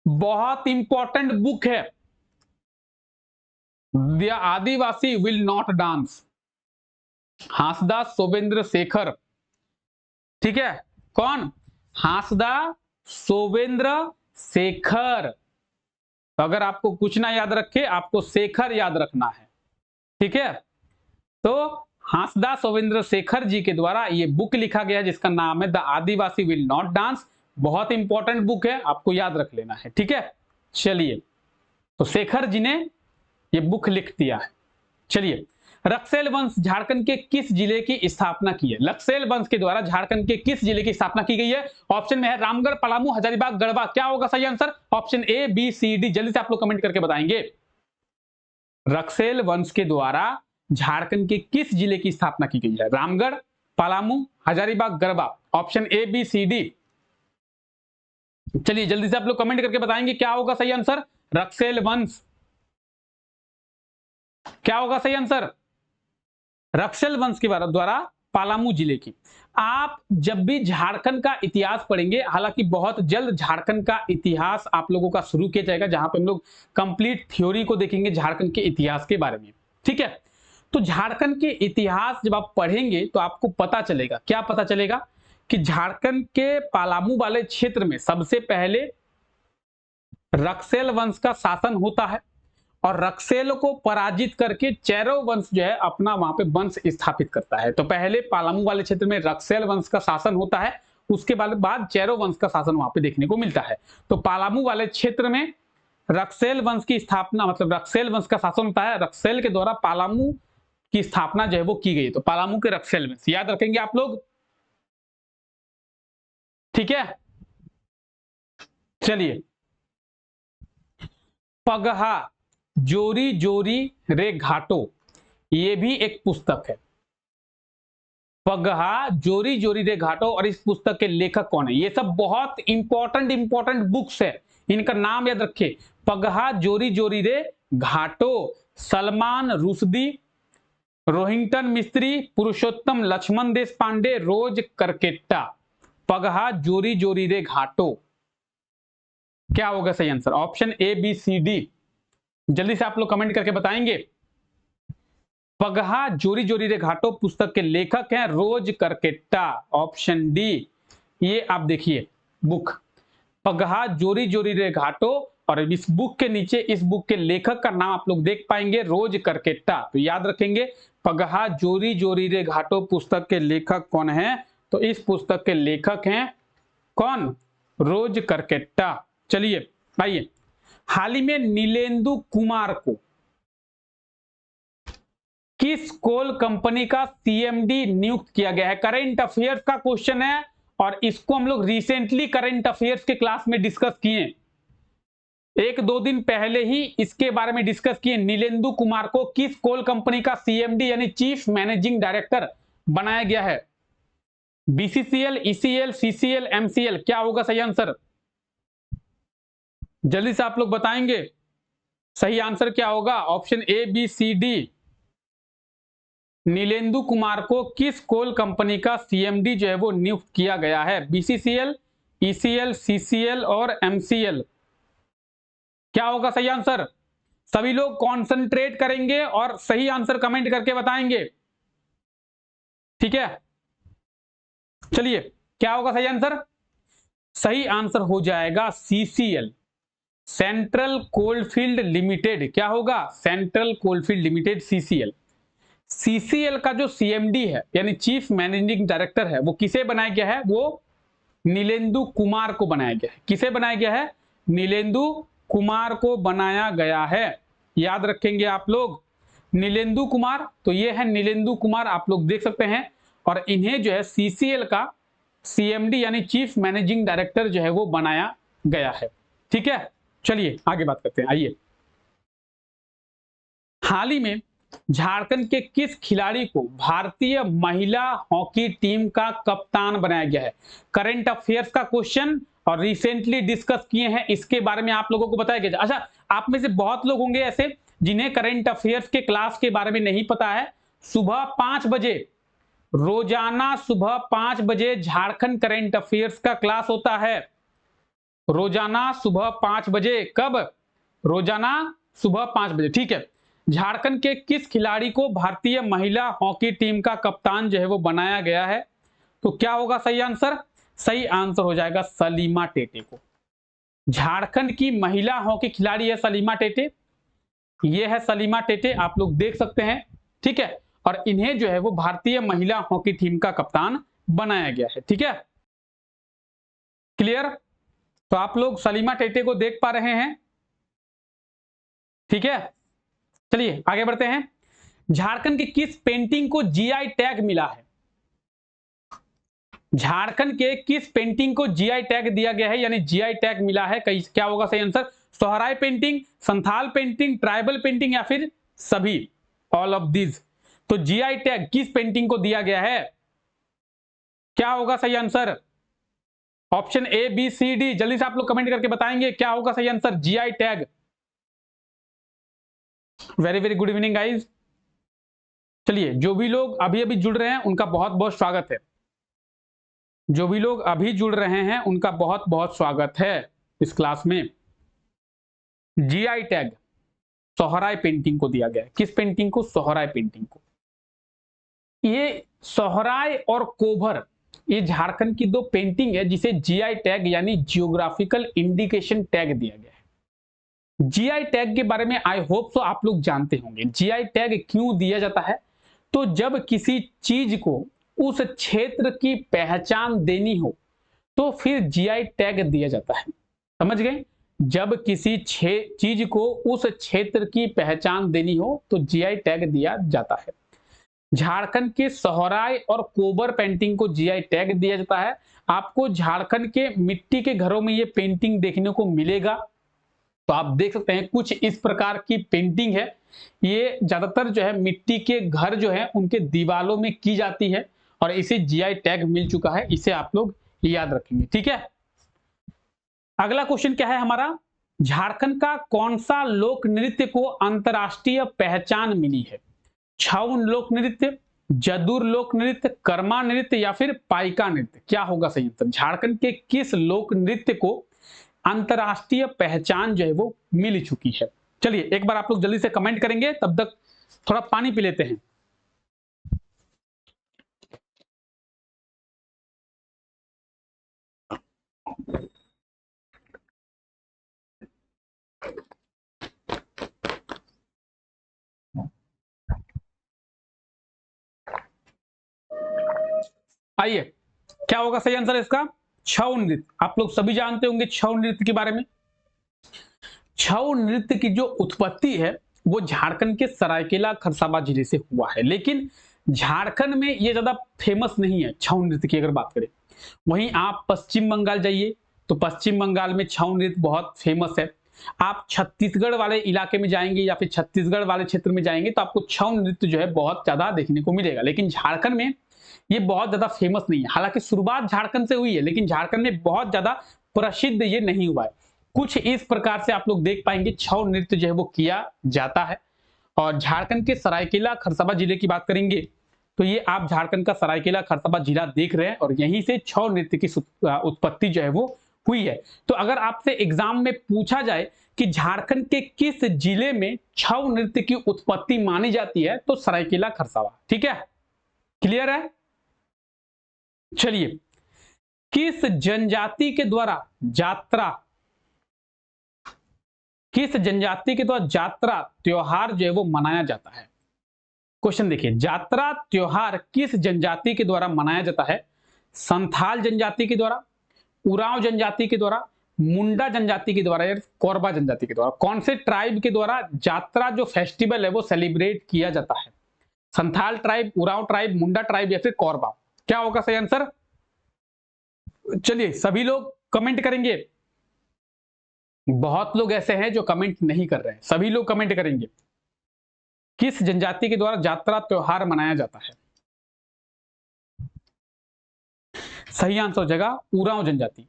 बहुत इंपॉर्टेंट बुक है the Adivasi will not dance, Hansda Sowvendra Shekhar. ठीक है, कौन? हांसदा सोवेंद्र शेखर। तो अगर आपको कुछ ना याद रखे, आपको शेखर याद रखना है। ठीक है, तो हांसदा सोवेंद्र शेखर जी के द्वारा ये बुक लिखा गया जिसका नाम है the Adivasi will not dance. बहुत इंपॉर्टेंट बुक है, आपको याद रख लेना है। ठीक है, चलिए, तो शेखर जी ने ये बुक लिख दिया है। चलिए, रक्सेल वंश झारखंड के किस जिले की स्थापना की है? रक्सेल वंश के द्वारा झारखंड के किस जिले की स्थापना की गई है? ऑप्शन में है रामगढ़, पलामू, हजारीबाग, गढ़वा। क्या होगा सही answer? Option A B C D. जल्दी से आप लोग कमेंट करके बताएंगे। रक्सेल वंश के द्वारा झारखंड के किस जिले की स्थापना की गई है? Ramgarh, Palamu, Hazaribagh, Garhwa. Option A B C D. चलिए जल्दी से आप लोग कमेंट करके बताएंगे क्या होगा सही आंसर। रक्सेल वंश, क्या होगा सही आंसर? रक्सेल वंश के द्वारा पलामू जिले की। आप जब भी झारखंड का इतिहास पढ़ेंगे, हालांकि बहुत जल्द झारखंड का इतिहास आप लोगों का शुरू किया जाएगा, जहां पे हम लोग कंप्लीट थ्योरी को देखेंगे झारखंड के इतिहास के बारे में। ठीक है, तो झारखंड के इतिहास जब आप पढ़ेंगे तो आपको पता चलेगा, क्या पता चलेगा? कि झारखंड के पलामू वाले क्षेत्र में सबसे पहले रक्सेल वंश का शासन होता है। और रक्सेल को पराजित करके चेरो वंश जो है अपना वहां पे वंश स्थापित करता है। तो पहले पालामू वाले क्षेत्र में रक्सेल वंश का शासन होता है, उसके बाद चेरो वंश का शासन वहां पे देखने को मिलता है। तो पालामू वाले क्षेत्र में रक्सेल वंश की स्थापना, मतलब रक्सेल वंश का शासन होता है, रक्सेल के द्वारा पालामू की स्थापना जो है वो की गई। तो पालामू के रक्सेल वंश याद रखेंगे आप लोग, ठीक है। चलिए, पगहा जोरी जोरी रे घाटो, ये भी एक पुस्तक है। पगहा जोरी जोरी रे घाटो, और इस पुस्तक के लेखक कौन है? ये सब बहुत इंपॉर्टेंट बुक्स है, इनका नाम याद रखिए। पगहा जोरी जोरी रे घाटो, सलमान रुश्दी, रोहिंटन मिस्त्री, पुरुषोत्तम लक्ष्मण देश पांडे, रोज करकेट्टा। पगहा जोरी जोरी रे घाटो, क्या होगा सही answer? Option A B C D, जल्दी से आप लोग कमेंट करके बताएंगे। पगहा जोरी जोरी रे घाटो पुस्तक के लेखक हैं रोज करकेट्टा, ऑप्शन डी। ये आप देखिए बुक, पगहा जोरी जोरी रे घाटो, और इस बुक के नीचे इस बुक के लेखक का नाम आप लोग देख पाएंगे, रोज करकेट्टा। तो याद रखेंगे, पगहा जोरी जोरी रे घाटो पुस्तक के लेखक कौन है? तो इस पुस्तक के लेखक हैं कौन? रोज करकेट्टा। चलिए आइए, हाल ही में नीलेंदु कुमार को किस कोल कंपनी का सीएमडी नियुक्त किया गया है? करेंट अफेयर्स का क्वेश्चन है, और इसको हम लोग रिसेंटली करंट अफेयर्स के क्लास में डिस्कस किए, एक दो दिन पहले ही इसके बारे में डिस्कस किए। नीलेंदु कुमार को किस कोल कंपनी का सीएमडी यानी चीफ मैनेजिंग डायरेक्टर बनाया गया है? बीसीसीएल, ईसीएल, सीसीएल, एमसीएल, क्या होगा सही आंसर? जल्दी से आप लोग बताएंगे सही आंसर क्या होगा? Option A B C D. Nilendu Kumar को किस कोल कंपनी का सीएमडी जो है वो नियुक्त किया गया है? बीसीसीएल, ईसीएल, सीसीएल और एमसीएल, क्या होगा सही आंसर? सभी लोग कॉन्सेंट्रेट करेंगे और सही आंसर कमेंट करके बताएंगे, ठीक है। चलिए, क्या होगा सही आंसर? सही आंसर हो जाएगा सीसीएल, सेंट्रल कोलफील्ड लिमिटेड। क्या होगा? Central coalfield limited, CCL. CCL का जो सीएमडी है यानी चीफ मैनेजिंग डायरेक्टर है, वो किसे बनाया गया है? वो नीलेंदु कुमार को बनाया गया है। किसे बनाया गया है? नीलेंदु कुमार को बनाया गया है। याद रखेंगे आप लोग, नीलेंदु कुमार। तो ये है नीलेंदु कुमार, आप लोग देख सकते हैं, और इन्हें जो है सीसीएल का सीएमडी यानी चीफ मैनेजिंग डायरेक्टर जो है वो बनाया गया है, ठीक है। चलिए आगे बात करते हैं। आइए, हाल ही में झारखंड के किस खिलाड़ी को भारतीय महिला हॉकी टीम का कप्तान बनाया गया है? करंट अफेयर्स का क्वेश्चन, और रिसेंटली डिस्कस किए हैं, इसके बारे में आप लोगों को बताया गया। अच्छा, आप में से बहुत लोग होंगे ऐसे जिन्हें करंट अफेयर्स के क्लास के बारे में नहीं पता है। सुबह 5 बजे, रोजाना सुबह 5 बजे झारखंड करंट अफेयर्स का क्लास होता है। रोजाना सुबह 5 बजे, कब? रोजाना सुबह 5 बजे, ठीक है। झारखंड के किस खिलाड़ी को भारतीय महिला हॉकी टीम का कप्तान जो है वो बनाया गया है? तो क्या होगा सही आंसर? सही आंसर हो जाएगा सलीमा टेटे को। झारखंड की महिला हॉकी खिलाड़ी है सलीमा टेटे, ये है सलीमा टेटे, आप लोग देख सकते हैं, ठीक है। और इन्हें जो है वो भारतीय महिला हॉकी टीम का कप्तान बनाया गया है, ठीक है। क्लियर? तो आप लोग सलीमा टेटे को देख पा रहे हैं, ठीक है। चलिए आगे बढ़ते हैं। झारखंड की किस पेंटिंग को जीआई टैग मिला है? झारखंड के किस पेंटिंग को जीआई टैग दिया गया है यानी जीआई टैग मिला है? क्या होगा सही answer? Sohrai painting, Santhal painting, tribal painting, या फिर सभी, ऑल ऑफ दीज। तो जीआई टैग किस पेंटिंग को दिया गया है? क्या होगा सही answer? Option A B C D, जल्दी से आप लोग कमेंट करके बताएंगे क्या होगा सही answer? GI tag. Very very good evening guys. चलिए, जो भी लोग अभी अभी जुड़ रहे हैं उनका बहुत बहुत स्वागत है। जो भी लोग अभी जुड़ रहे हैं उनका बहुत बहुत स्वागत है इस क्लास में। जीआई टैग सोहराय पेंटिंग को दिया गया है। किस पेंटिंग को? सोहराय पेंटिंग को। ये सोहराय और कोभर, ये झारखंड की दो पेंटिंग है जिसे जीआई टैग यानी जियोग्राफिकल इंडिकेशन टैग दिया गया है। जीआई टैग के बारे में आई होप सो आप लोग जानते होंगे। जीआई टैग क्यों दिया जाता है? तो जब किसी चीज को उस क्षेत्र की पहचान देनी हो तो फिर जीआई टैग दिया जाता है। समझ गए? जब किसी चीज को उस क्षेत्र की पहचान देनी हो तो जीआई टैग दिया जाता है। झारखंड के सोहराय और कोबर पेंटिंग को जीआई टैग दिया जाता है। आपको झारखंड के मिट्टी के घरों में ये पेंटिंग देखने को मिलेगा। तो आप देख सकते हैं कुछ इस प्रकार की पेंटिंग है। ये ज्यादातर जो है मिट्टी के घर जो है उनके दीवालों में की जाती है और इसे जीआई टैग मिल चुका है। इसे आप लोग याद रखेंगे, ठीक है। अगला क्वेश्चन क्या है हमारा? झारखंड का कौन सा लोक नृत्य को अंतरराष्ट्रीय पहचान मिली है? छाऊ लोक नृत्य, जदुर लोक नृत्य, कर्मा नृत्य या फिर पाइका नृत्य? क्या होगा सही उत्तर? झारखंड के किस लोक नृत्य को अंतरराष्ट्रीय पहचान जो है वो मिल चुकी है? चलिए एक बार आप लोग जल्दी से कमेंट करेंगे, तब तक थोड़ा पानी पी लेते हैं। आइए, क्या होगा सही आंसर इसका? छऊ नृत्य। आप लोग सभी जानते होंगे छऊ नृत्य के बारे में। छऊ नृत्य की जो उत्पत्ति है वो झारखंड के सरायकेला खरसावां जिले से हुआ है, लेकिन झारखंड में ये ज्यादा फेमस नहीं है छऊ नृत्य की अगर बात करें। वहीं आप पश्चिम बंगाल जाइए तो पश्चिम बंगाल में छऊ नृत्य बहुत फेमस है। आप छत्तीसगढ़ वाले इलाके में जाएंगे या फिर छत्तीसगढ़ वाले क्षेत्र में जाएंगे तो आपको छऊ नृत्य जो है बहुत ज्यादा देखने को मिलेगा, लेकिन झारखंड में ये बहुत ज्यादा फेमस नहीं है। हालांकि शुरुआत झारखंड से हुई है लेकिन झारखंड में बहुत ज्यादा प्रसिद्ध ये नहीं हुआ है। कुछ इस प्रकार से आप लोग देख पाएंगे छऊ नृत्य जो है वो किया जाता है। और झारखंड के सरायकेला खरसावां जिले की बात करेंगे तो ये आप झारखंड का सरायकेला खरसावां जिला देख रहे हैं और यहीं से छऊ नृत्य की उत्पत्ति जो है वो हुई है। तो अगर आपसे एग्जाम में पूछा जाए कि झारखंड के किस जिले में छऊ नृत्य की उत्पत्ति मानी जाती है तो सरायकेला खरसावां, ठीक है। क्लियर है? चलिए, किस जनजाति के द्वारा यात्रा त्योहार जो है वो मनाया जाता है? क्वेश्चन देखिए, यात्रा त्योहार किस जनजाति के द्वारा मनाया जाता है? संथाल जनजाति के द्वारा, उरांव जनजाति के द्वारा, मुंडा जनजाति के द्वारा या कोरबा जनजाति के द्वारा? कौन से ट्राइब के द्वारा यात्रा जो फेस्टिवल है वो सेलिब्रेट किया जाता है? संथाल ट्राइब, उरांव ट्राइब, मुंडा ट्राइब या फिर कोरबा? क्या होगा सही आंसर? चलिए सभी लोग कमेंट करेंगे। बहुत लोग ऐसे हैं जो कमेंट नहीं कर रहे हैं, सभी लोग कमेंट करेंगे। किस जनजाति के द्वारा यात्रा त्योहार मनाया जाता है? सही आंसर हो जाएगा उरांव जनजाति।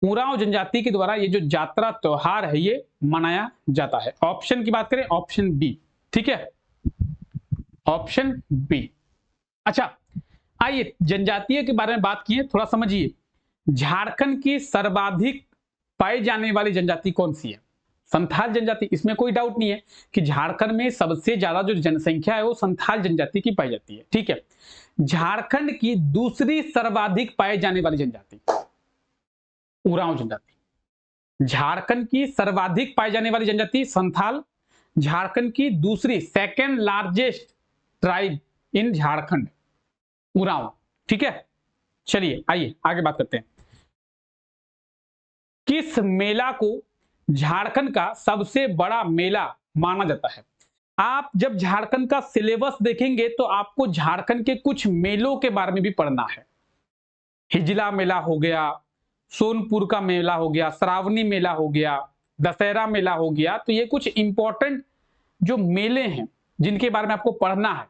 उरांव जनजाति के द्वारा ये जो यात्रा त्योहार है ये मनाया जाता है। ऑप्शन की बात करें, ऑप्शन बी, ठीक है, ऑप्शन बी। अच्छा, आइए जनजातीय के बारे में बात किए, थोड़ा समझिए। झारखंड की सर्वाधिक पाई जाने वाली जनजाति कौन सी है? संथाल जनजाति। इसमें कोई डाउट नहीं है कि झारखंड में सबसे ज्यादा जो जनसंख्या है वो संथाल जनजाति की पाई जाती है, ठीक है। झारखंड की दूसरी सर्वाधिक पाई जाने वाली जनजाति उरांव जनजाति। झारखंड की सर्वाधिक पाई जाने वाली जनजाति संथाल, झारखंड की दूसरी second largest tribe in Jharkhand Oraon, ठीक है। चलिए आइए आगे बात करते हैं। किस मेला को झारखंड का सबसे बड़ा मेला माना जाता है? आप जब झारखंड का सिलेबस देखेंगे तो आपको झारखंड के कुछ मेलों के बारे में भी पढ़ना है। हिजला मेला हो गया, सोनपुर का मेला हो गया, श्रावणी मेला हो गया, दशहरा मेला हो गया। तो ये कुछ इंपॉर्टेंट जो मेले हैं जिनके बारे में आपको पढ़ना है।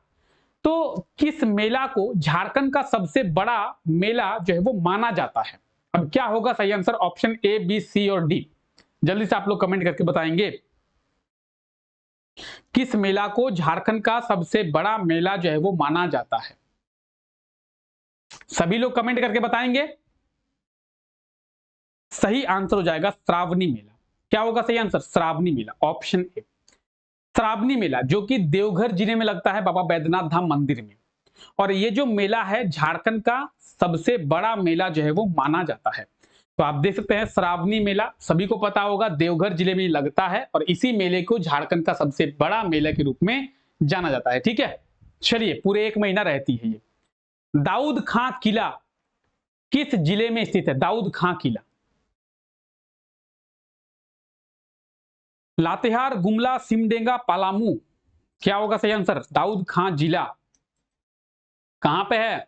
तो किस मेला को झारखंड का सबसे बड़ा मेला जो है वो माना जाता है? अब क्या होगा सही आंसर? ऑप्शन ए, बी, सी और डी। जल्दी से आप लोग कमेंट करके बताएंगे। किस मेला को झारखंड का सबसे बड़ा मेला जो है वो माना जाता है? सभी लोग कमेंट करके बताएंगे। सही आंसर हो जाएगा श्रावणी मेला। क्या होगा सही answer? Shravani Mela, option A. Shravani Mela जो कि देवघर जिले में लगता है बाबा बैद्यनाथ धाम मंदिर में। और ये जो मेला है झारखंड का सबसे बड़ा मेला जो है वो माना जाता है। तो आप देख सकते हैं श्रावणी मेला सभी को पता होगा देवघर जिले में लगता है और इसी मेले को झारखंड का सबसे बड़ा मेला के रूप में जाना जाता है। ठीक है, चलिए पूरे 1 महीना रहती है ये। दाऊद खां किला किस जिले में स्थित है? दाऊद खां किला लातेहार, गुमला, सिमडेगा, पलामू, क्या होगा सही आंसर? दाऊद खां जिला कहां पे है?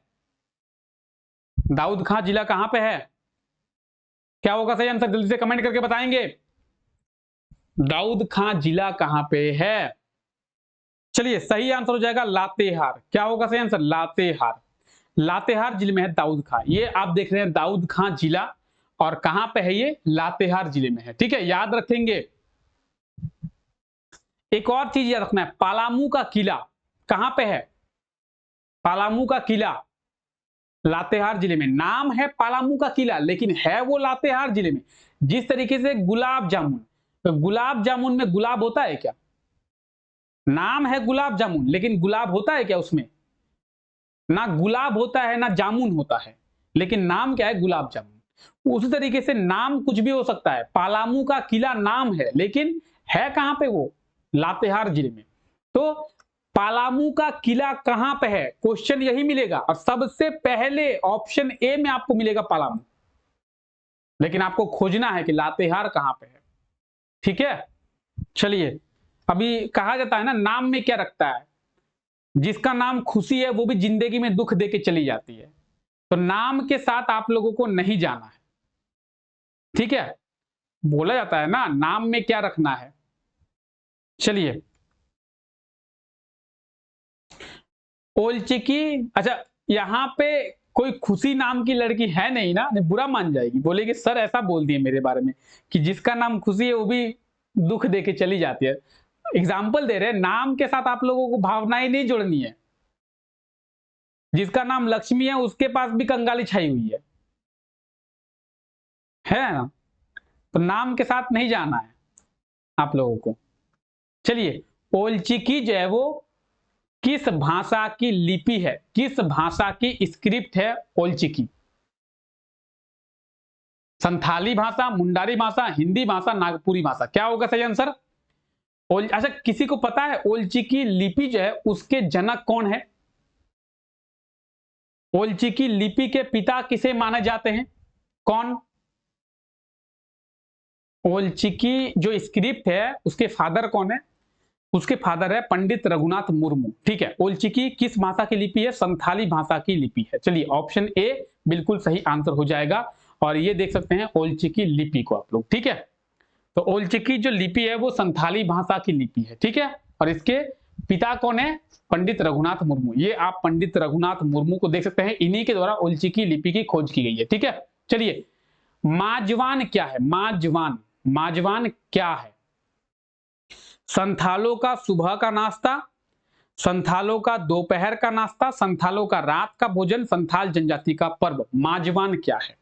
दाऊद खां जिला कहां पे है? क्या होगा सही आंसर? जल्दी से कमेंट करके बताएंगे। दाऊद खां जिला कहां पे है? चलिए सही आंसर हो जाएगा लातेहार। क्या होगा सही आंसर? लातेहार। लातेहार जिले में है दाऊद खां। ये आप देख रहे हैं दाऊद खां जिला और कहां पे है ये? लातेहार जिले में है। ठीक है, याद रखेंगे। एक और चीज याद रखना है, पलामू का किला कहां पे है? पलामू का किला लातेहार जिले में। नाम है पलामू का किला लेकिन है वो लातेहार जिले में। जिस तरीके से गुलाब जामुन, तो गुलाब जामुन में गुलाब होता है क्या? नाम है गुलाब जामुन लेकिन गुलाब होता है क्या उसमें? ना गुलाब होता है ना जामुन होता है, लेकिन नाम क्या है? गुलाब जामुन। उसी तरीके से नाम कुछ भी हो सकता है। पलामू का किला नाम है लेकिन है कहां पे वो? लातेहार जिले में। तो पलामू का किला कहां पे है? क्वेश्चन यही मिलेगा और सबसे पहले ऑप्शन ए में आपको मिलेगा पलामू, लेकिन आपको खोजना है कि लातेहार कहां पे है। ठीक है, चलिए अभी कहा जाता है ना नाम में क्या रखता है? जिसका नाम खुशी है वो भी जिंदगी में दुख देके चली जाती है। तो नाम के साथ आप लोगों को नहीं जाना है। ठीक है, बोला जाता है ना नाम में क्या रखना है। चलिए ओलचिकी, अच्छा यहां पे कोई खुशी नाम की लड़की है नहीं ना? नहीं, बुरा मान जाएगी, बोलेगी सर ऐसा बोल दिए मेरे बारे में कि जिसका नाम खुशी है वो भी दुख देके चली जाती है। एग्जाम्पल दे रहे हैं, नाम के साथ आप लोगों को भावनाएं नहीं जोड़नी है। जिसका नाम लक्ष्मी है उसके पास भी कंगाली छाई हुई है ना? तो नाम के साथ नहीं जाना है आप लोगों को। चलिए ओलचिकी जो है वो किस भाषा की लिपि है? किस भाषा की स्क्रिप्ट है ओलचिकी? संथाली भाषा, मुंडारी भाषा, हिंदी भाषा, नागपुरी भाषा, क्या होगा सही आंसर? अच्छा किसी को पता है ओलचिकी लिपि जो है उसके जनक कौन है? ओलचिकी लिपि के पिता किसे माने जाते हैं? कौन? ओलचिकी जो स्क्रिप्ट है उसके फादर कौन है? उसके फादर है पंडित रघुनाथ मुर्मू। ठीक है, ओलचिकी किस भाषा की लिपि है? संथाली भाषा की लिपि है। चलिए ऑप्शन ए बिल्कुल सही आंसर हो जाएगा और ये देख सकते हैं ओलचिकी लिपि को आप लोग। ठीक है, तो ओलचिकी जो लिपि है वो संथाली भाषा की लिपि है। ठीक है, और इसके पिता कौन है? पंडित रघुनाथ मुर्मू। ये आप पंडित रघुनाथ मुर्मू को देख सकते हैं, इन्हीं के द्वारा ओलचिकी लिपि की खोज की गई है। ठीक है, चलिए माजवान क्या है? माजवान, माजवान क्या है? संथालों का सुबह का नाश्ता, संथालों का दोपहर का नाश्ता, संथालों का रात का भोजन, संथाल जनजाति का पर्व, माजवान क्या है?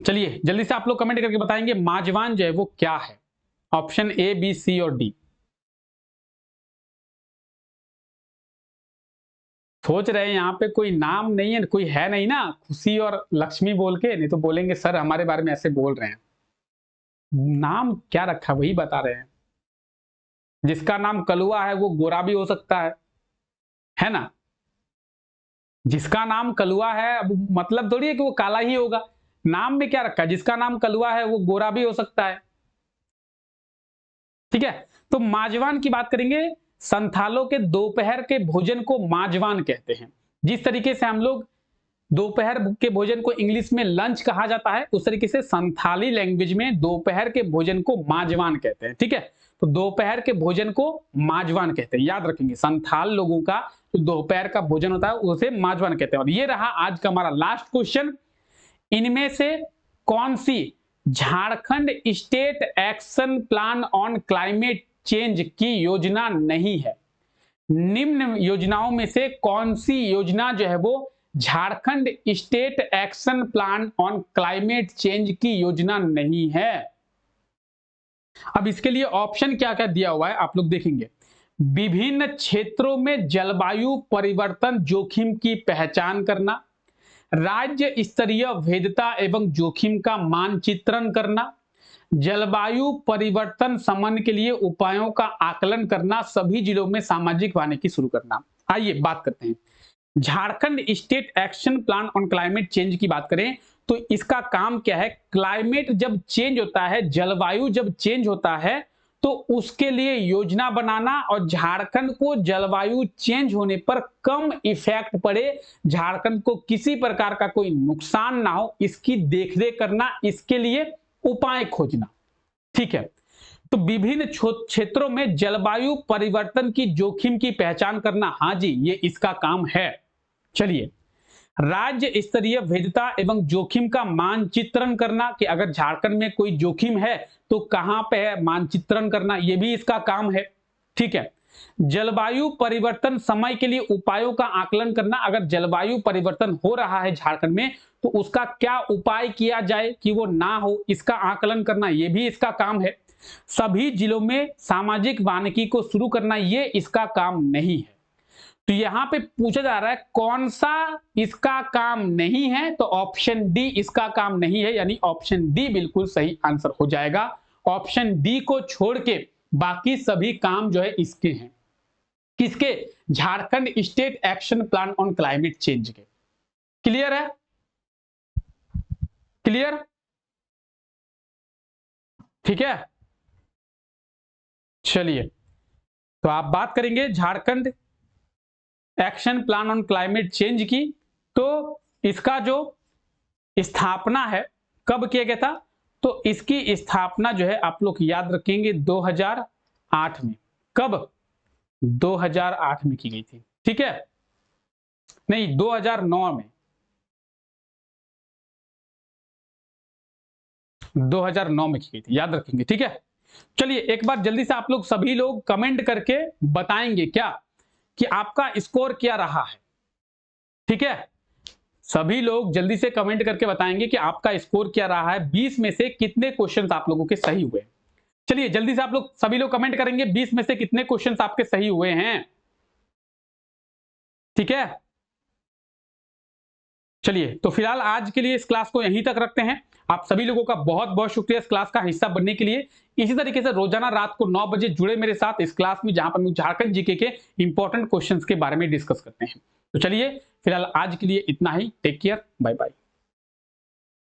चलिए जल्दी से आप लोग कमेंट करके बताएंगे माजवान जो है वो क्या है। ऑप्शन ए, बी, सी और डी। सोच रहे हैं यहाँ पे कोई नाम नहीं है, कोई है नहीं ना खुशी और लक्ष्मी बोल के, नहीं तो बोलेंगे सर हमारे बारे में ऐसे बोल रहे हैं। नाम क्या रखा वही बता रहे हैं। जिसका नाम कलुआ है वो गोरा भी हो सकता है ना? जिसका नाम कलुआ है अब मतलब थोड़ी है कि वो काला ही होगा। नाम में क्या रखा है? जिसका नाम कलुआ है वो गोरा भी हो सकता है। ठीक है, तो माजवान की बात करेंगे। संथालों के दोपहर के भोजन को माजवान कहते हैं। जिस तरीके से हम लोग दोपहर के भोजन को इंग्लिश में लंच कहा जाता है, उस तरीके से संथाली लैंग्वेज में दोपहर के भोजन को माजवान कहते हैं। ठीक है, तो दोपहर के भोजन को माजवान कहते हैं, याद रखेंगे। संथाल लोगों का जो दोपहर का भोजन होता है उसे माजवान कहते हैं। और ये रहा आज का हमारा लास्ट क्वेश्चन। इनमें से कौन सी Jharkhand state action plan on climate change की योजना नहीं है? निम्न योजनाओं में से कौन सी योजना जो है वो Jharkhand state action plan on climate change की योजना नहीं है? अब इसके लिए ऑप्शन क्या क्या दिया हुआ है आप लोग देखेंगे। विभिन्न क्षेत्रों में जलवायु परिवर्तन जोखिम की पहचान करना, राज्य स्तरीय भेद्यता एवं जोखिम का मानचित्रण करना, जलवायु परिवर्तन शमन के लिए उपायों का आकलन करना, सभी जिलों में सामाजिक वानिकी शुरू करना। आइए बात करते हैं Jharkhand state action plan on climate change की बात करें तो इसका काम क्या है। क्लाइमेट जब चेंज होता है, जलवायु जब चेंज होता है तो उसके लिए योजना बनाना और झारखंड को जलवायु चेंज होने पर कम इफेक्ट पड़े, झारखंड को किसी प्रकार का कोई नुकसान ना हो, इसकी देखरेख करना, इसके लिए उपाय खोजना। ठीक है, तो विभिन्न क्षेत्रों में जलवायु परिवर्तन की जोखिम की पहचान करना, हाँ जी ये इसका काम है। चलिए, राज्य स्तरीय भेद्यता एवं जोखिम का मानचित्रण करना कि अगर झारखंड में कोई जोखिम है तो कहां पे है, मानचित्रण करना, ये भी इसका काम है। ठीक है, जलवायु परिवर्तन समय के लिए उपायों का आकलन करना, अगर जलवायु परिवर्तन हो रहा है झारखंड में तो उसका क्या उपाय किया जाए कि वो ना हो, इसका आकलन करना, ये भी इसका काम है। सभी जिलों में सामाजिक वानिकी को शुरू करना, ये इसका काम नहीं है। तो यहां पे पूछा जा रहा है कौन सा इसका काम नहीं है, तो ऑप्शन डी इसका काम नहीं है, यानी ऑप्शन डी बिल्कुल सही आंसर हो जाएगा। ऑप्शन डी को छोड़ के बाकी सभी काम जो है इसके हैं। किसके? Jharkhand state action plan on climate change के। क्लियर है? क्लियर? ठीक है, चलिए तो आप बात करेंगे Jharkhand action plan on climate change की। तो इसका जो स्थापना है कब किया गया था, तो इसकी स्थापना जो है आप लोग याद रखेंगे 2008 में। कब? 2008 में की गई थी। ठीक है, नहीं 2009 में, 2009 में की गई थी, याद रखेंगे। ठीक है, चलिए एक बार जल्दी से आप लोग सभी लोग कमेंट करके बताएंगे क्या कि आपका स्कोर क्या रहा है। ठीक है, सभी लोग जल्दी से कमेंट करके बताएंगे कि आपका स्कोर क्या रहा है, 20 में से कितने क्वेश्चंस आप लोगों के सही हुए। चलिए जल्दी से आप लोग सभी लोग कमेंट करेंगे 20 में से कितने क्वेश्चंस आपके सही हुए हैं। ठीक है, चलिए तो फिलहाल आज के लिए इस क्लास को यहीं तक रखते हैं। आप सभी लोगों का बहुत बहुत शुक्रिया इस क्लास का हिस्सा बनने के लिए। इसी तरीके से रोजाना रात को 9 बजे जुड़े मेरे साथ इस क्लास में, जहां पर हम झारखंड जीके के इंपॉर्टेंट क्वेश्चंस के बारे में डिस्कस करते हैं। तो चलिए फिलहाल आज के लिए इतना ही। Take care, bye bye.